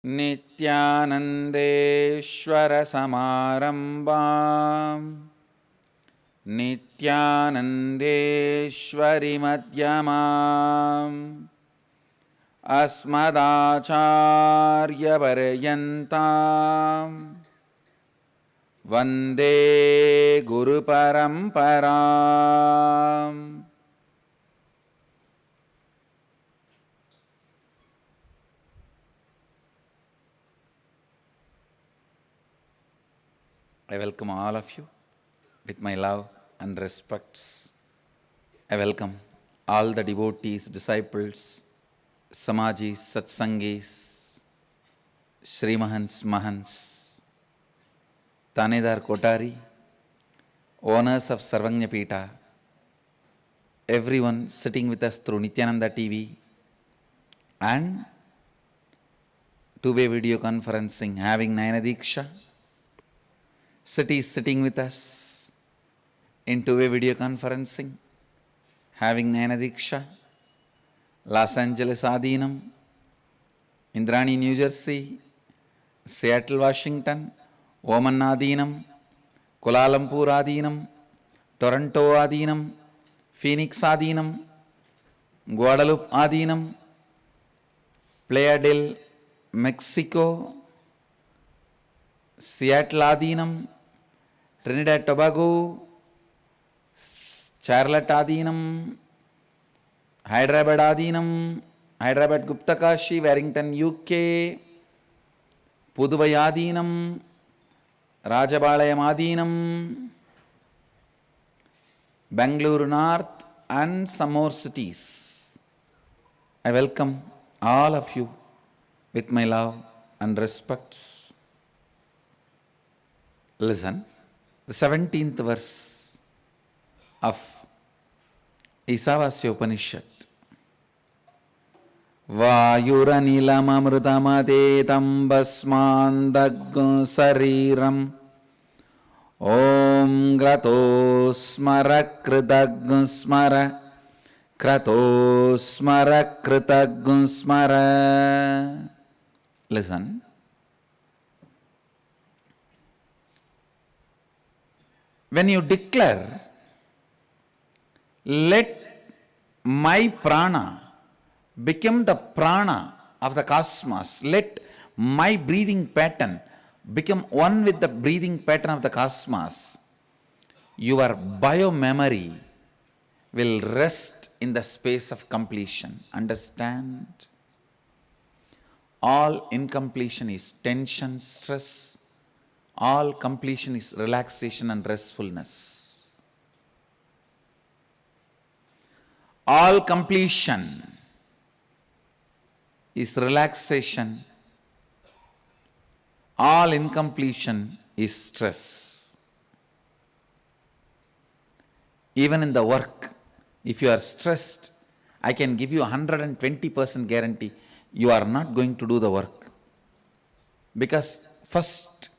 नित्यानन्देश्वरसमारम्भाम् नित्यानन्देश्वरिमध्यमाम् अस्मदाचार्यपर्यन्ताम् वन्दे गुरुपरम्पराम्. I welcome all of you with my love and respects. I welcome all the devotees, disciples, Samajis, Satsangis, Srimahans, Mahans, Tanedar Kotari, owners of Sarvanyapita, everyone sitting with us through Nityananda TV and two-way video conferencing, having Nayana Diksha. Cities sitting with us in two-way video conferencing, having Nayana Diksha, Los Angeles Adinam, Indrani, New Jersey, Seattle, Washington, Oman Adinam, Kuala Lumpur Adinam, Toronto Adinam, Phoenix Adinam, Guadalupe Adinam, Playa del Mexico, Seattle Adinam, Trinidad Tobago, Charlotte Adinam, Hyderabad Adinam, Hyderabad Guptakashi, Warrington UK, Puduvai Adinam, Rajabalayam Adinam, Bangalore North and some more cities. I welcome all of you with my love and respects. Listen, the 17th verse of Isavasya Upanishad. Vayuranilamamrutamate basmandaggo sariram Om grato smara kritaggo smara krato smara kritaggo smara. Listen. When you declare, let my prana become the prana of the cosmos, let my breathing pattern become one with the breathing pattern of the cosmos, your bio-memory will rest in the space of completion. Understand? All incompletion is tension, stress. All completion is relaxation and restfulness. All completion is relaxation. All incompletion is stress. Even in the work, if you are stressed, I can give you 120% guarantee you are not going to do the work. Because first,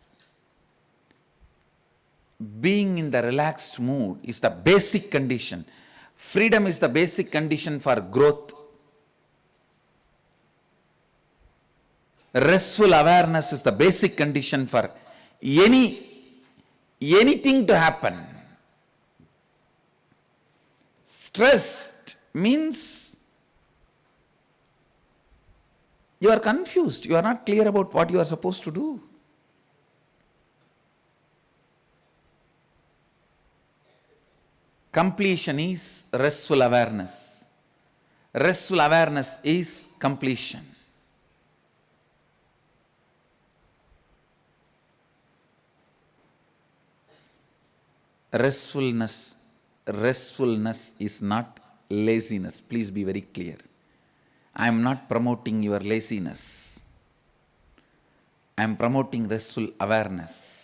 being in the relaxed mood is the basic condition. Freedom is the basic condition for growth. Restful awareness is the basic condition for anything to happen. Stressed means you are confused. You are not clear about what you are supposed to do. Completion is restful awareness. Restful awareness is completion. Restfulness is not laziness. Please be very clear. I am not promoting your laziness. I am promoting restful awareness.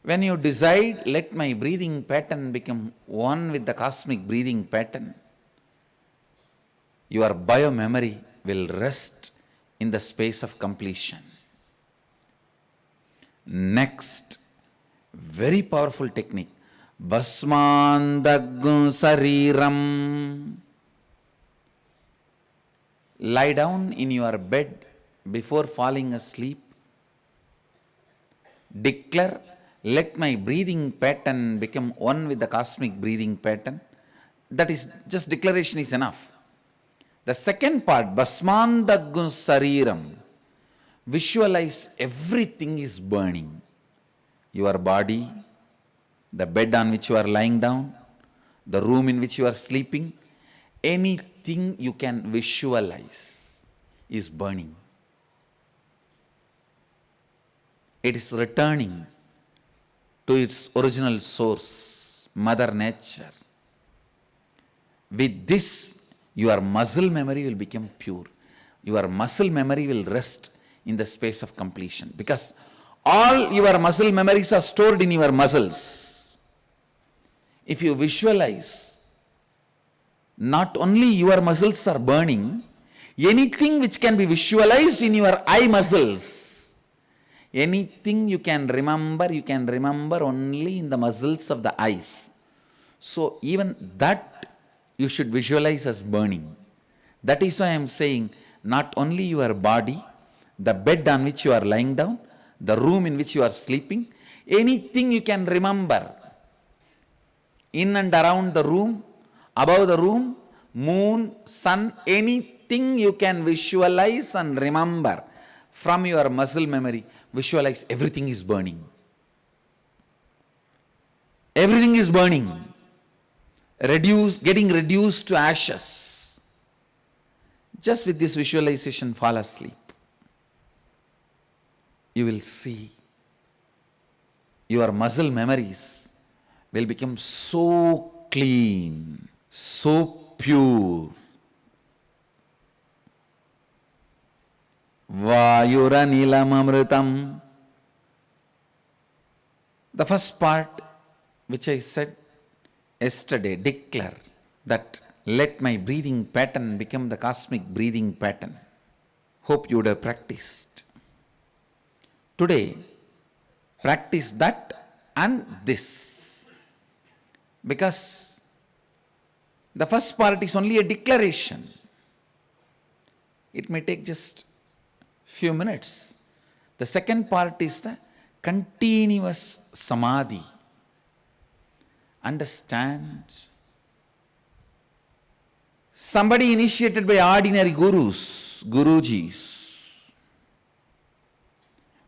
When you decide, let my breathing pattern become one with the cosmic breathing pattern, your bio-memory will rest in the space of completion. Next, very powerful technique. Basmandaggu sariram. lie down in your bed before falling asleep. Declare, let my breathing pattern become one with the cosmic breathing pattern. That is, just declaration is enough. The second part, Bhasmandagun Sariram. Visualize everything is burning. Your body, the bed on which you are lying down, the room in which you are sleeping, anything you can visualize is burning. It is returning to its original source, Mother Nature. With this, your muscle memory will become pure. Your muscle memory will rest in the space of completion, because all your muscle memories are stored in your muscles. If you visualize, not only your muscles are burning, anything which can be visualized in your eye muscles, anything you can remember only in the muscles of the eyes. So even that you should visualize as burning. That is why I am saying, not only your body, the bed on which you are lying down, the room in which you are sleeping, anything you can remember in and around the room, above the room, moon, sun, anything you can visualize and remember from your muscle memory, visualize everything is burning. Everything is burning. Getting reduced to ashes. Just with this visualization, fall asleep. You will see your muscle memories will become so clean, so pure. Vayuranilam amritam. The first part which I said yesterday, declare that let my breathing pattern become the cosmic breathing pattern. Hope you would have practiced. Today, practice that and this. Because the first part is only a declaration. It may take just few minutes. The second part is the continuous samadhi. Understand? Somebody initiated by ordinary gurus, gurujis,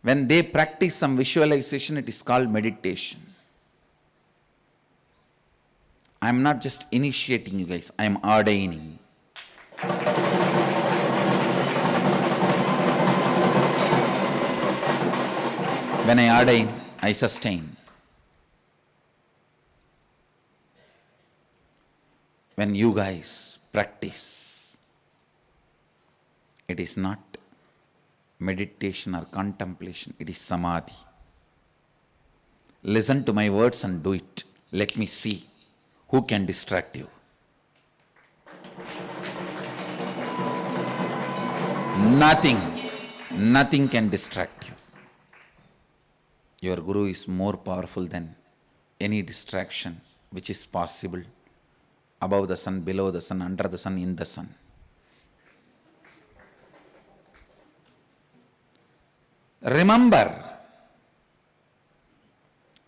when they practice some visualization, it is called meditation. I am not just initiating you guys, I am ordaining. When I ordain, I sustain. When you guys practice, it is not meditation or contemplation, it is samadhi. Listen to my words and do it. Let me see who can distract you. Nothing can distract you. Your guru is more powerful than any distraction which is possible above the sun, below the sun, under the sun, in the sun. Remember,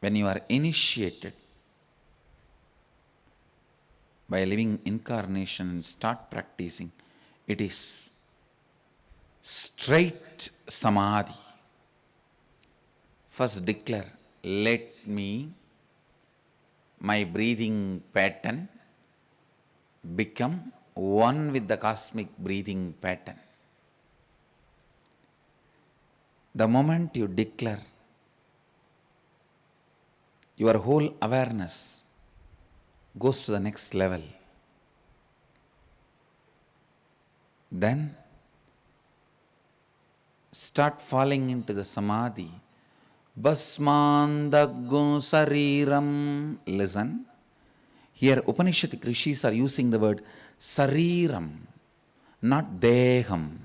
when you are initiated by a living incarnation and start practicing, it is straight samadhi. First declare, let me, my breathing pattern, become one with the cosmic breathing pattern. The moment you declare, your whole awareness goes to the next level. Then start falling into the samadhi. Bhasmandagun Sariram. Listen. Here Upanishadic rishis are using the word Sariram, not Deham.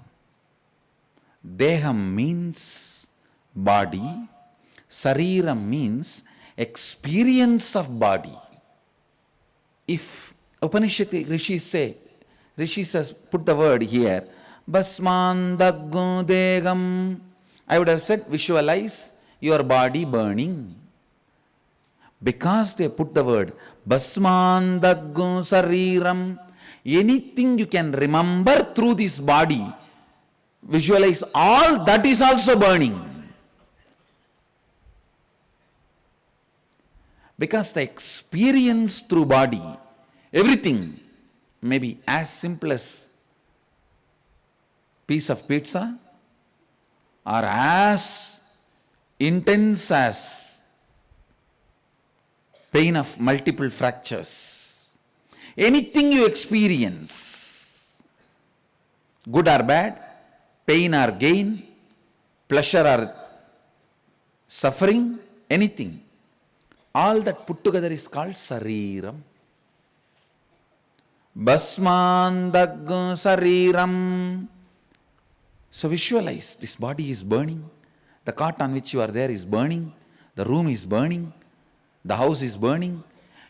Deham means body. Sariram means experience of body. If Upanishadic rishis say, Rishi says, put the word here, Basmandaggu degam. I would have said visualize your body burning. Because they put the word Basmandaggu sariram, anything you can remember through this body, visualize all that is also burning. Because the experience through body, everything may be as simple as piece of pizza or as intense as pain of multiple fractures. Anything you experience, good or bad, pain or gain, pleasure or suffering, anything, all that put together is called sariram. Basmandaggu sariram. So visualize, this body is burning, the cot on which you are there is burning, the room is burning, the house is burning.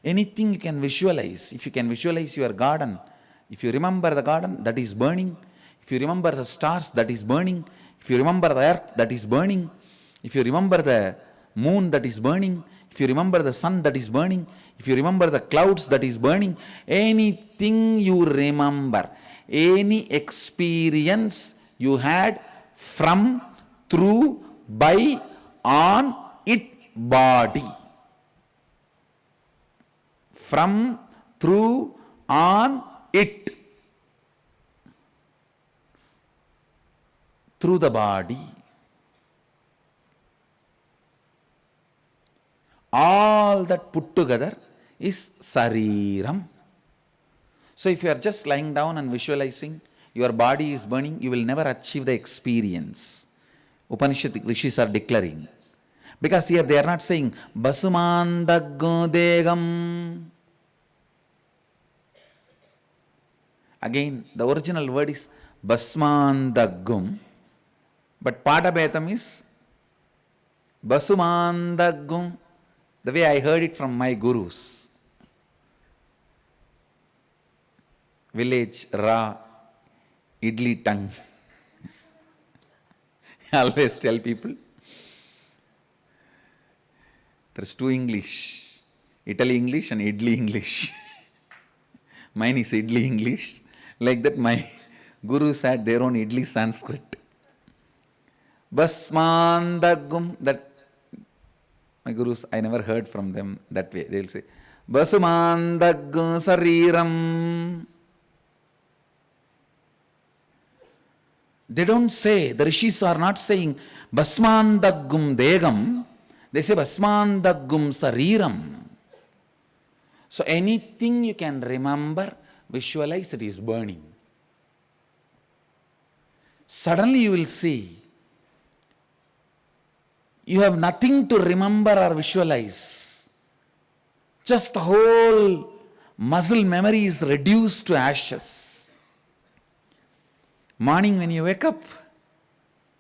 Anything you can visualize. If you can visualize your garden, if you remember the garden, that is burning. If you remember the stars, that is burning. If you remember the earth, that is burning. If you remember the moon, that is burning. If you remember the sun, that is burning. If you remember the clouds, that is burning. Anything you remember, any experience you had from, through, by, on, it, body. From, through, on, it. Through the body. All that put together is sariram. So if you are just lying down and visualizing your body is burning, you will never achieve the experience. Upanishad rishis are declaring. Because here they are not saying Basmandaggu degam. Again, the original word is Basmandaggum, but Padabhetam is Basumandaggum. The way I heard it from my gurus. Village Ra Idli tongue. I always tell people there's two English, Italy English and Idli English. Mine is Idli English. Like that my gurus had their own Idli Sanskrit. Basmandaggum, that my gurus, I never heard from them that way. They will say, Basumandaggu sariram. They don't say, the rishis are not saying Basmandaggum degam. They say Basmandaggum sariram. So anything you can remember, visualize, it is burning. Suddenly you will see, you have nothing to remember or visualize. Just the whole muscle memory is reduced to ashes. Morning when you wake up,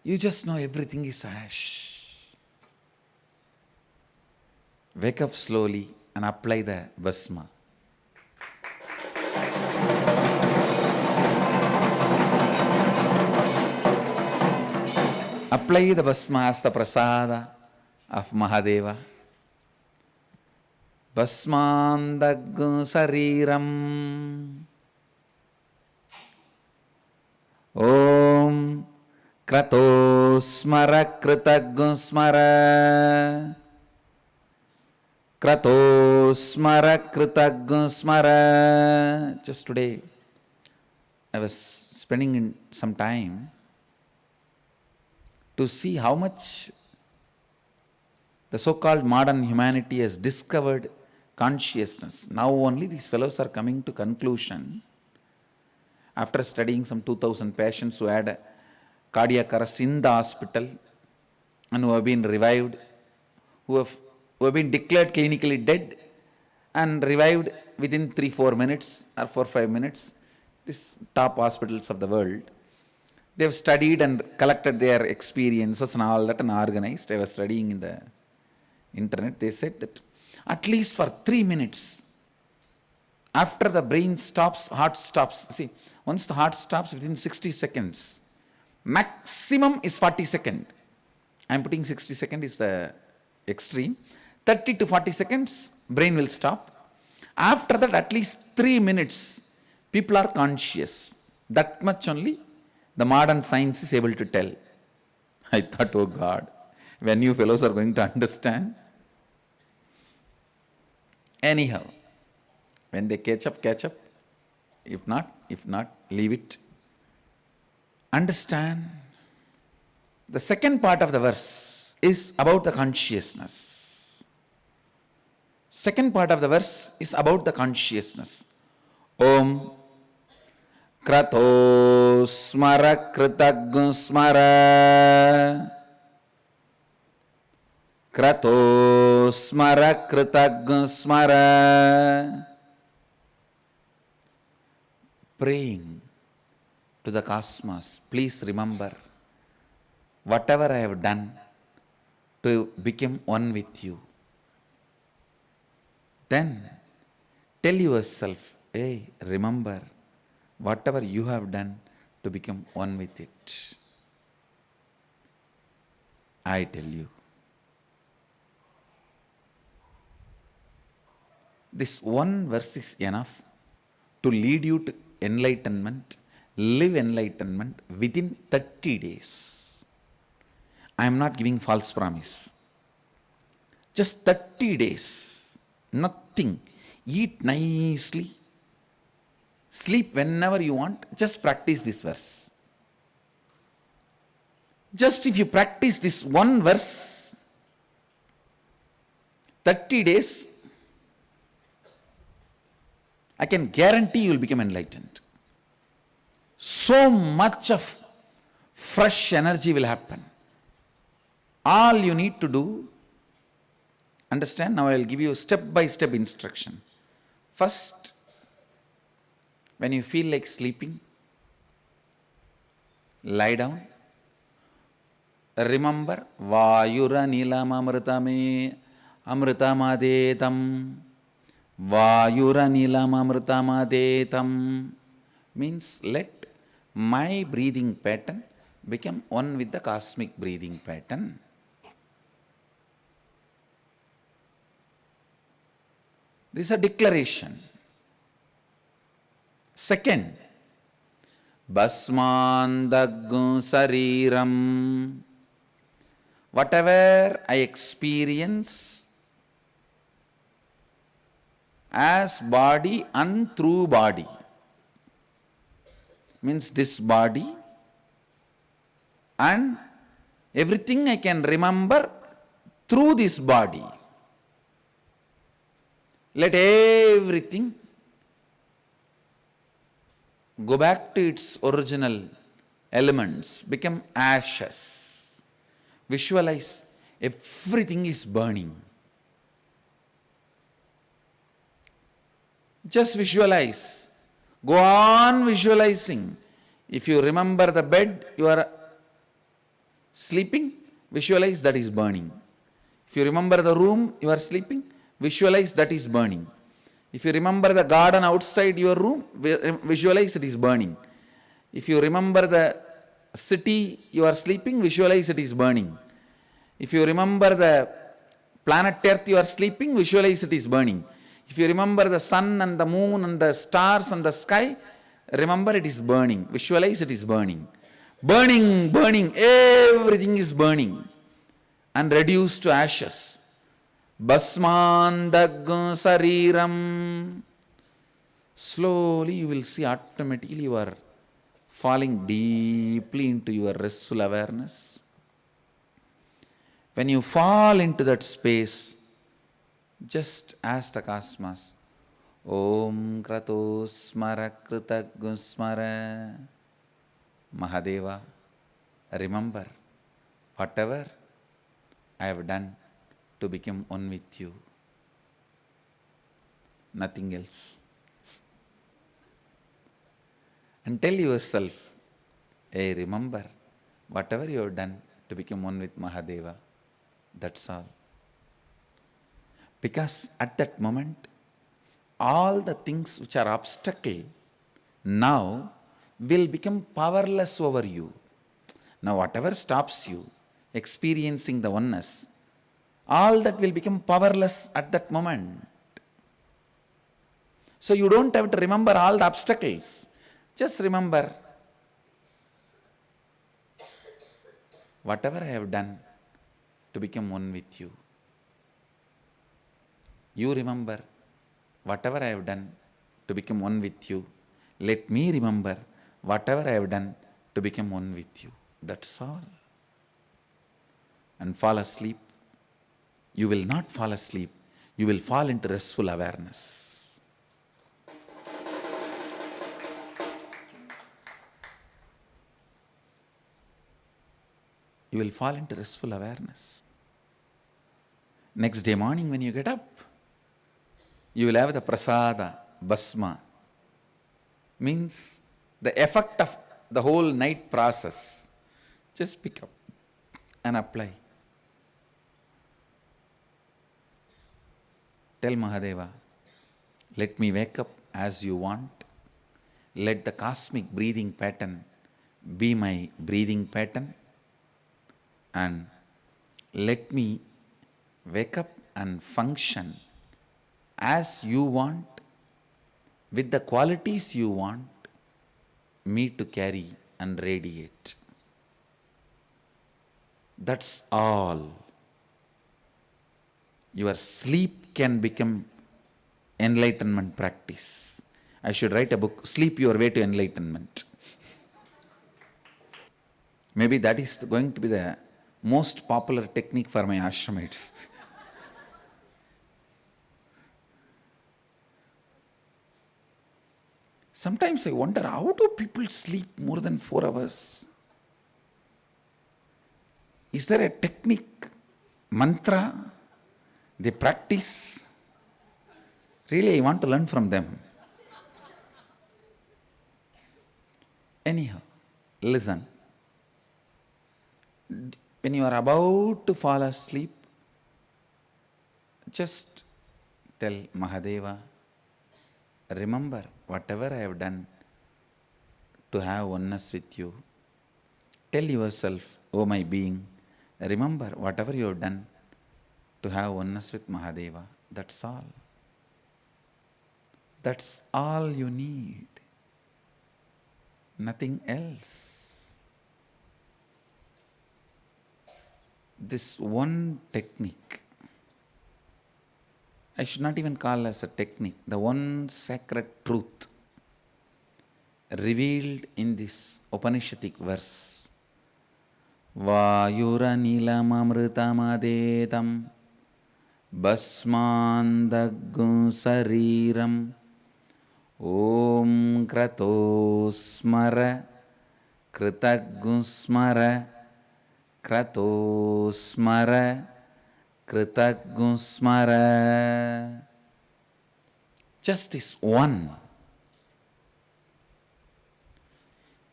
you just know everything is ash. Wake up slowly and apply the basma. Apply the basma as the prasada of Mahadeva. Basmandaggu sariram. Om krato smara kritaggu smara. Krato smara kritaggu smara. Just today, I was spending some time to see how much the so-called modern humanity has discovered consciousness. Now only these fellows are coming to conclusion, after studying some 2,000 patients who had cardiac arrest in the hospital and who have been revived, who have been declared clinically dead and revived within 3-4 minutes or 4-5 minutes, these top hospitals of the world. They have studied and collected their experiences and all that and organized. I was studying in the internet. They said that at least for 3 minutes, After the brain stops, heart stops. See, once the heart stops within 60 seconds, maximum is 40 seconds. I am putting 60 seconds is the extreme. 30 to 40 seconds, brain will stop. After that, at least 3 minutes, people are conscious. That much only the modern science is able to tell. I thought, oh God, when you fellows are going to understand. Anyhow, when they catch up, catch up. If not, leave it. Understand. The second part of the verse is about the consciousness. Second part of the verse is about the consciousness. Om Krato Smara Kritagnu Smara. Krato Smara Kritagnu Smara. Praying to the cosmos, please remember whatever I have done to become one with you. Then tell yourself, hey, remember whatever you have done to become one with it. I tell you. This one verse is enough to lead you to enlightenment, live enlightenment within 30 days. I am not giving false promise. Just 30 days, nothing. Eat nicely, sleep whenever you want, just practice this verse. Just if you practice this one verse, 30 days, I can guarantee you will become enlightened. So much of fresh energy will happen. All you need to do, understand, now I will give you step-by-step instruction. First, when you feel like sleeping, lie down. Remember, Vayura Nilam Amritame Amritamadetam. Vayura Nilam Amritamadetam means let my breathing pattern become one with the cosmic breathing pattern. This is a declaration. Second, Basmandaggu Sariram. Whatever I experience as body and through body, means this body and everything I can remember through this body. Let everything go back to its original elements, become ashes. Visualize everything is burning. Just visualize. Go on visualizing. If you remember the bed you are sleeping, visualize that is burning. If you remember the room you are sleeping, visualize that is burning. If you remember the garden outside your room, visualize it is burning. If you remember the city you are sleeping, visualize it is burning. If you remember the planet Earth you are sleeping, visualize it is burning. If you remember the sun and the moon and the stars and the sky, remember it is burning. Visualize it is burning. Burning, burning, everything is burning and reduced to ashes. Basmandaggu Sariram. Slowly you will see automatically you are falling deeply into your restful awareness. When you fall into that space, just ask the cosmos, Om Krato Smara Kritagnu Smara. Mahadeva, remember whatever I have done to become one with you. Nothing else. And tell yourself, hey, remember whatever you have done to become one with Mahadeva. That's all. Because at that moment, all the things which are obstacle now will become powerless over you. Now, whatever stops you experiencing the oneness, all that will become powerless at that moment. So, you don't have to remember all the obstacles. Just remember, whatever I have done to become one with you. You remember, whatever I have done to become one with you. Let me remember, whatever I have done to become one with you. That's all. And fall asleep. You will not fall asleep. You will fall into restful awareness. You will fall into restful awareness. Next day morning when you get up, you will have the prasada, basma. Means the effect of the whole night process. Just pick up and apply. Tell Mahadeva, let me wake up as you want. Let the cosmic breathing pattern be my breathing pattern. And let me wake up and function as you want, with the qualities you want me to carry and radiate. That's all. Your sleep can become enlightenment practice. I should write a book, Sleep Your Way to Enlightenment. Maybe that is going to be the most popular technique for my ashramites. Sometimes I wonder, how do people sleep more than 4 hours? Is there a technique, mantra they practice? Really, I want to learn from them. Anyhow, listen. When you are about to fall asleep, just tell Mahadeva, remember whatever I have done to have oneness with you. Tell yourself, oh my being, remember whatever you have done to have oneness with Mahadeva. That's all. That's all you need. Nothing else. This one technique, I should not even call as a technique, the one sacred truth revealed in this Upanishadic verse. Vayuranilamamritamadedam basmandaggu sariram om kratosmara kritagusmara kratosmara kritagusmara. Just this one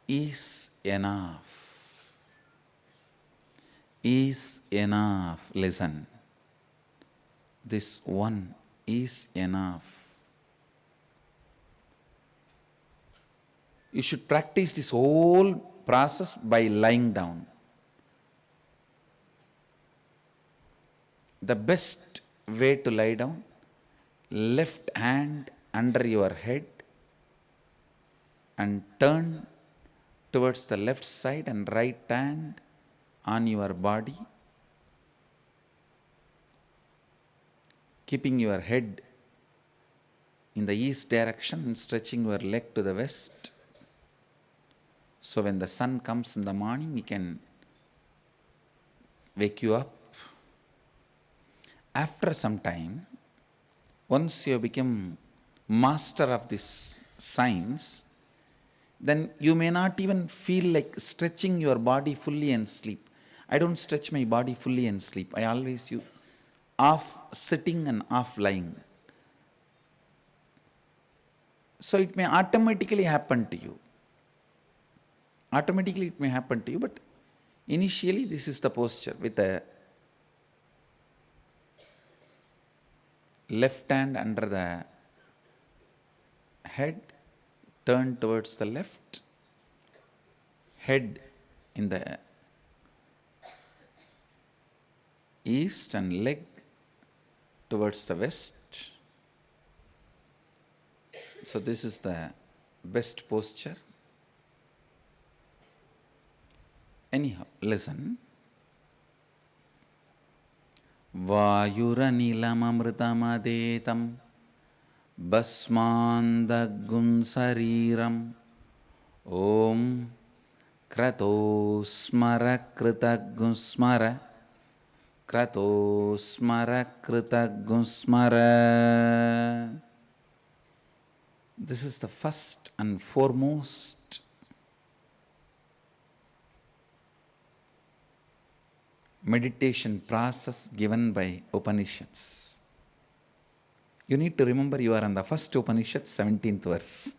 is enough. Is enough. Listen. This one is enough. You should practice this whole process by lying down. The best way to lie down, left hand under your head and turn towards the left side and right hand on your body, keeping your head in the east direction and stretching your leg to the west. So when the sun comes in the morning, he can wake you up. After some time, once you become master of this science, then you may not even feel like stretching your body fully and sleep. I don't stretch my body fully and sleep. I always use half sitting and half lying. So it may automatically happen to you. Automatically it may happen to you, but initially this is the posture with the left hand under the head, turn towards the left, head in the east and leg towards the west. So this is the best posture. Anyhow, listen. Vayuranilamamritamadhetam basmandagum sariram om krato smara kritagum smara krato smara kritagum smara. This is the first and foremost meditation process given by Upanishads. You need to remember you are on the first Upanishad, 17th verse.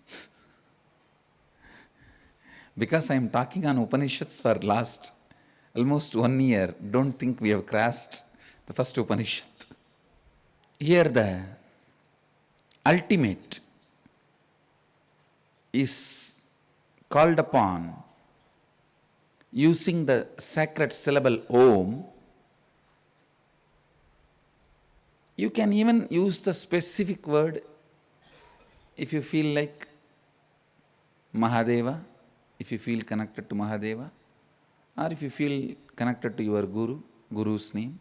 Because I am talking on Upanishads for last almost 1 year, don't think we have crossed the first Upanishad. Here the ultimate is called upon using the sacred syllable Om. You can even use the specific word if you feel like Mahadeva, if you feel connected to Mahadeva, or if you feel connected to your Guru's name.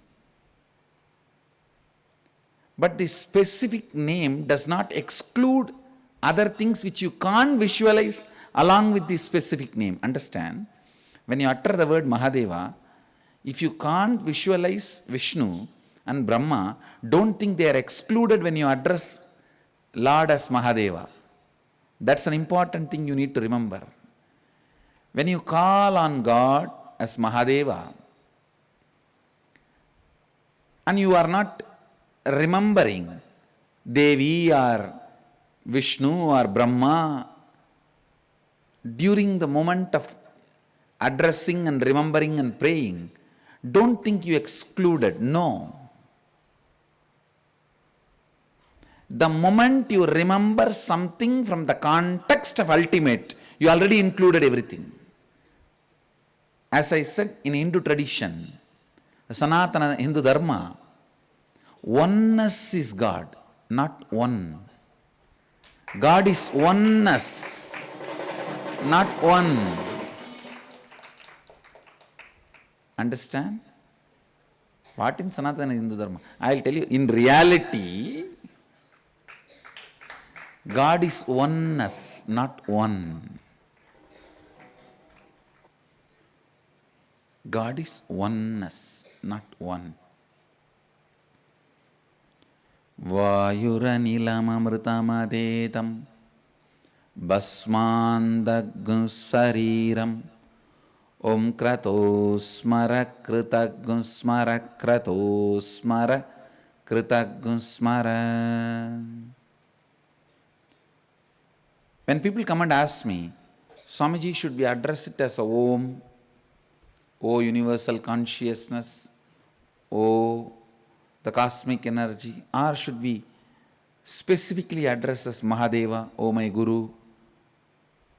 But the specific name does not exclude other things which you can't visualize along with the specific name. Understand? When you utter the word Mahadeva, if you can't visualize Vishnu and Brahma, don't think they are excluded when you address Lord as Mahadeva. That's an important thing you need to remember. When you call on God as Mahadeva, and you are not remembering Devi or Vishnu or Brahma during the moment of addressing and remembering and praying, don't think you excluded. No. The moment you remember something from the context of ultimate, you already included everything. As I said, in Hindu tradition, the Sanatana Hindu Dharma, oneness is God, not one. God is oneness, not one. Understand? What in Sanatana Hindu Dharma? I will tell you, in reality, God is oneness, not one. God is oneness, not one. Vayuranilamamritamadhetam basmandagum sariram om krato smara kritagum smara krato smara kritagum smara. When people come and ask me, Swamiji, should we address it as a Om, O universal consciousness, O the cosmic energy, or should we specifically address as Mahadeva, O my Guru?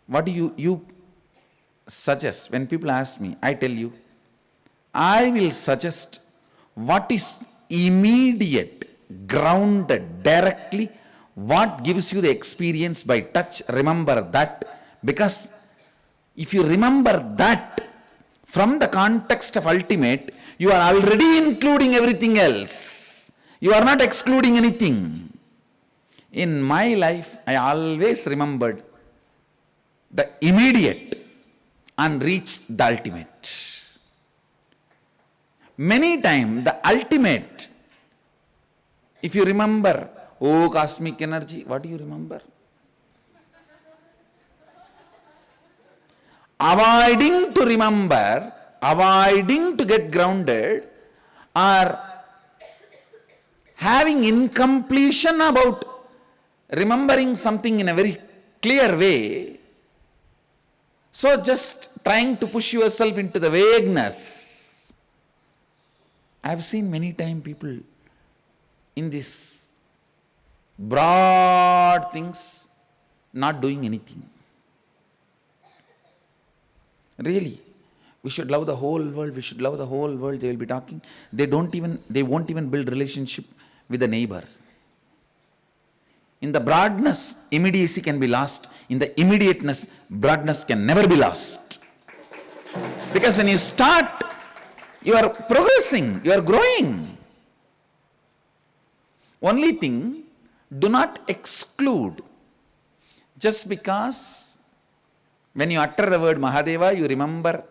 What do you suggest? When people ask me, I tell you, I will suggest what is immediate, grounded, directly, what gives you the experience by touch. Remember that, because if you remember that from the context of ultimate, you are already including everything else. You are not excluding anything. In my life, I always remembered the immediate and reached the ultimate. Many times, the ultimate, if you remember, oh cosmic energy, what do you remember? Avoiding to remember, avoiding to get grounded, or having incompletion about remembering something in a very clear way, so just trying to push yourself into the vagueness. I have seen many times people in these broad things not doing anything. Really, we should love the whole world. We should love the whole world. They will be talking. They won't even build relationship with the neighbor. In the broadness, immediacy can be lost. In the immediateness, broadness can never be lost. Because when you start, you are progressing, you are growing. Only thing, do not exclude. Just because when you utter the word Mahadeva, you remember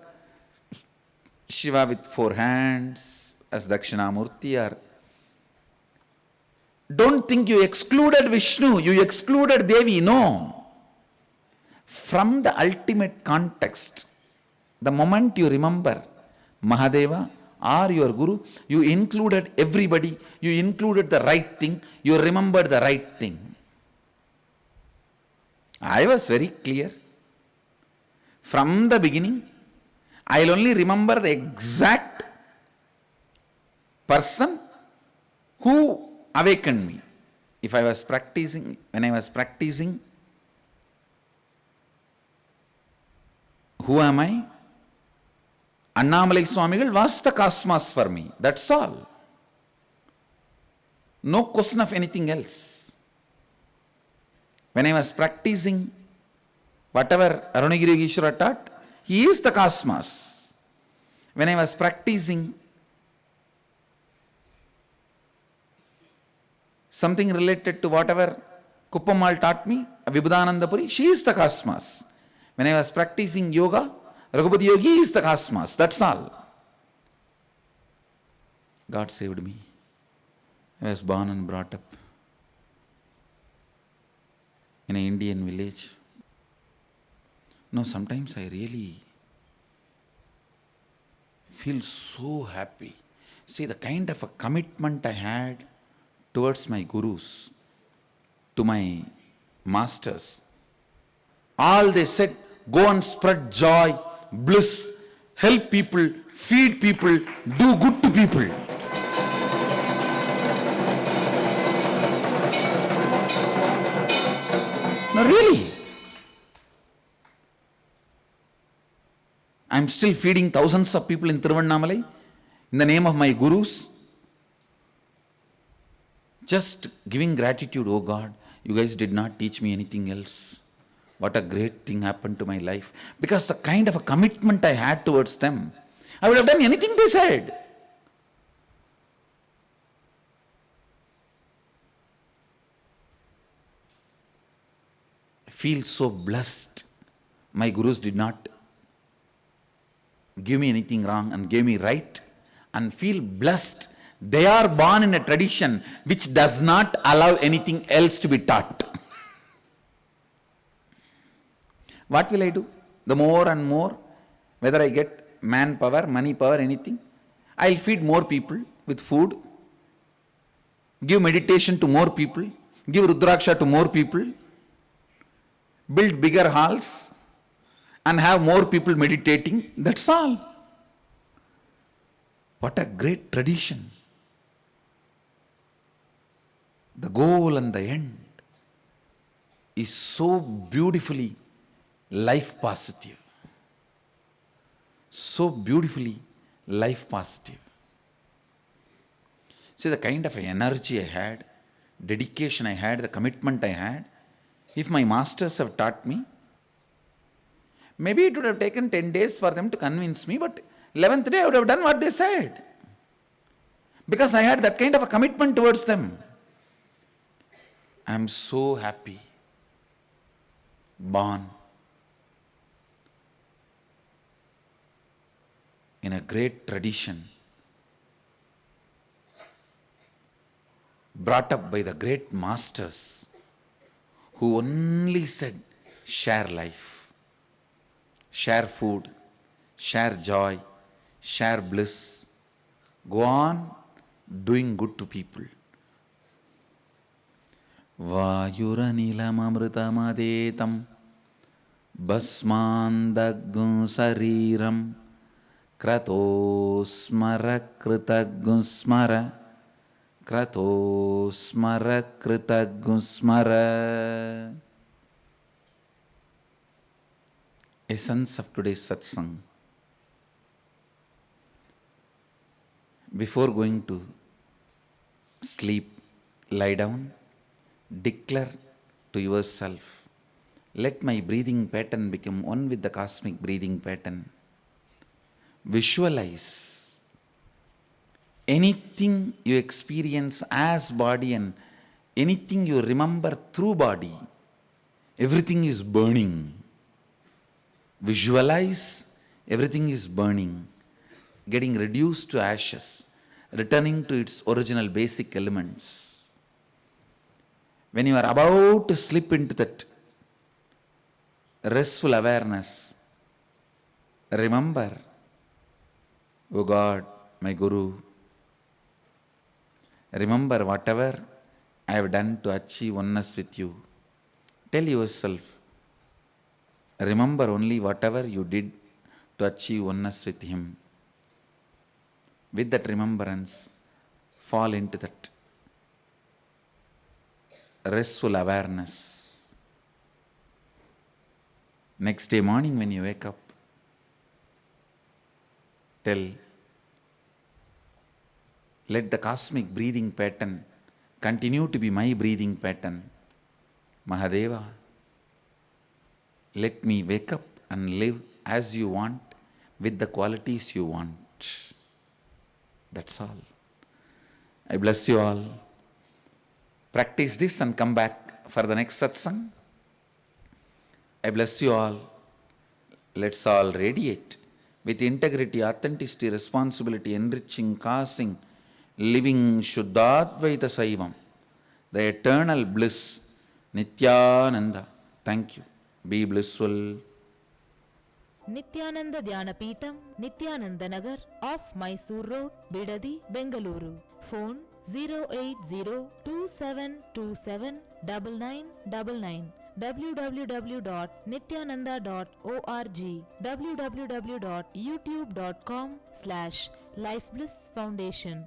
Shiva with 4 hands as Dakshinamurti, or don't think you excluded Vishnu, you excluded Devi. No. From the ultimate context, the moment you remember Mahadeva or your Guru, you included everybody, you included the right thing, you remembered the right thing. I was very clear. From the beginning, I'll only remember the exact person who awakened me. If I was practicing, when I was practicing, who am I? Annamalai Swamigal was the cosmos for me. That's all. No question of anything else. When I was practicing whatever Arunagiri Yogeshwara taught, he is the cosmos. When I was practicing something related to whatever Kuppamal taught me, Vibhudananda Puri, she is the cosmos. When I was practicing yoga, Raghupati Yogi is the cosmos. That's all. God saved me. I was born and brought up in an Indian village. No, sometimes I really feel so happy. See, the kind of a commitment I had towards my gurus, to my masters. All they said, go and spread joy, bliss, help people, feed people, do good to people. No, really. I'm still feeding thousands of people in Tiruvannamalai in the name of my gurus. Just giving gratitude, oh God, you guys did not teach me anything else. What a great thing happened to my life. Because the kind of a commitment I had towards them, I would have done anything they said. I feel so blessed. My gurus did not give me anything wrong and gave me right, and feel blessed. They are born in a tradition which does not allow anything else to be taught. What will I do? The more and more, whether I get manpower, money power, anything, I'll feed more people with food, give meditation to more people, give Rudraksha to more people, build bigger halls, and have more people meditating. That's all. What a great tradition. The goal and the end is so beautifully life positive. So beautifully life positive. See, the kind of energy I had, dedication I had, the commitment I had, if my masters have taught me, maybe it would have taken 10 days for them to convince me, but 11th day I would have done what they said. Because I had that kind of a commitment towards them. I am so happy, born in a great tradition, brought up by the great masters who only said, share life, share food, share joy, share bliss, go on doing good to people. Vayuranilamamritamadhetam basmandagum sariram kratosmara kritagum smara kratosmara kritagum smara. essence of today's satsang. Before going to sleep, lie down, declare to yourself, let my breathing pattern become one with the cosmic breathing pattern. Visualize anything you experience as body and anything you remember through body, everything is burning. Visualize everything is burning, getting reduced to ashes, returning to its original basic elements. When you are about to slip into that restful awareness, remember, O God, my Guru, remember whatever I have done to achieve oneness with you. Tell yourself, remember only whatever you did to achieve oneness with Him. With that remembrance, fall into that restful awareness. Next day morning when you wake up, tell, let the cosmic breathing pattern continue to be my breathing pattern. Mahadeva, let me wake up and live as you want, with the qualities you want. That's all. I bless you all. Practice this and come back for the next satsang. I bless you all. Let's all radiate with integrity, authenticity, responsibility, enriching, causing, living Shuddhadvaita Saivam, the eternal bliss, Nityananda. Thank you. Be blissful. Nityananda Dhyanapitham, Nityananda Nagar, off Mysore Road, Bidadi, Bengaluru. Phone 08027279999. www.nityananda.org, www.youtube.com/Life Bliss Foundation.